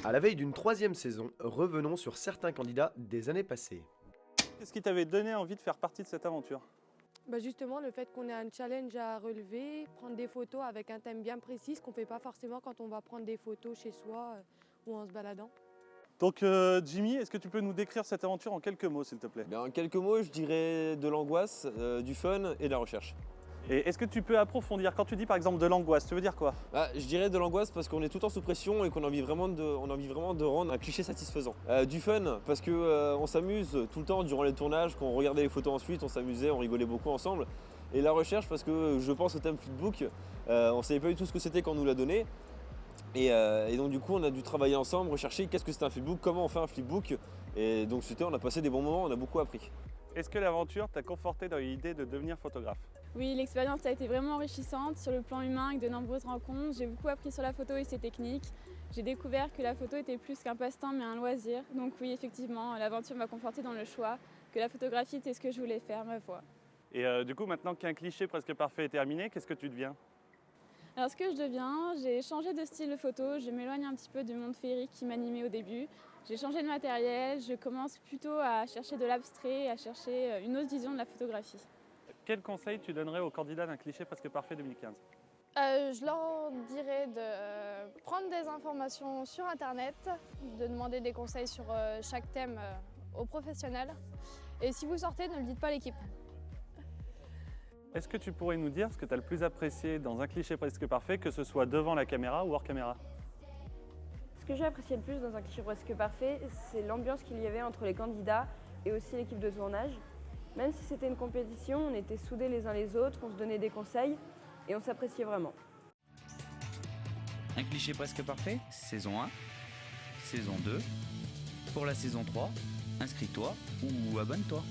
À la veille d'une troisième saison, revenons sur certains candidats des années passées. Qu'est-ce qui t'avait donné envie de faire partie de cette aventure? Justement, le fait qu'on ait un challenge à relever, prendre des photos avec un thème bien précis, ce qu'on ne fait pas forcément quand on va prendre des photos chez soi ou en se baladant. Donc Jimmy, est-ce que tu peux nous décrire cette aventure en quelques mots s'il te plaît? En quelques mots, je dirais de l'angoisse, du fun et de la recherche. Et est-ce que tu peux approfondir? Quand tu dis par exemple de l'angoisse, tu veux dire quoi? Je dirais de l'angoisse parce qu'on est tout le temps sous pression et qu'on a envie vraiment de rendre un cliché satisfaisant. Du fun parce que on s'amuse tout le temps durant les tournages, quand on regardait les photos ensuite, on s'amusait, on rigolait beaucoup ensemble. Et la recherche parce que je pense au thème flipbook, on savait pas du tout ce que c'était quand on nous l'a donné. Et donc du coup on a dû travailler ensemble, rechercher qu'est-ce que c'est un flipbook, comment on fait un flipbook. Et donc on a passé des bons moments, on a beaucoup appris. Est-ce que l'aventure t'a conforté dans l'idée de devenir photographe? Oui, l'expérience a été vraiment enrichissante sur le plan humain avec de nombreuses rencontres. J'ai beaucoup appris sur la photo et ses techniques. J'ai découvert que la photo était plus qu'un passe-temps mais un loisir. Donc oui, effectivement, l'aventure m'a confortée dans le choix que la photographie était ce que je voulais faire, ma voie. Et du coup, maintenant qu'un cliché presque parfait est terminé, qu'est-ce que tu deviens? Alors ce que je deviens, j'ai changé de style de photo, je m'éloigne un petit peu du monde féerique qui m'animait au début. J'ai changé de matériel, je commence plutôt à chercher de l'abstrait, à chercher une autre vision de la photographie. Quel conseil tu donnerais aux candidats d'un cliché presque parfait 2015? Je leur dirais de prendre des informations sur Internet, de demander des conseils sur chaque thème aux professionnels. Et si vous sortez, ne le dites pas à l'équipe. Est-ce que tu pourrais nous dire ce que tu as le plus apprécié dans un cliché presque parfait, que ce soit devant la caméra ou hors caméra? Ce que j'ai apprécié le plus dans un cliché presque parfait, c'est l'ambiance qu'il y avait entre les candidats et aussi l'équipe de tournage. Même si c'était une compétition, on était soudés les uns les autres, on se donnait des conseils et on s'appréciait vraiment. Un cliché presque parfait, saison 1, saison 2. Pour la saison 3, inscris-toi ou abonne-toi.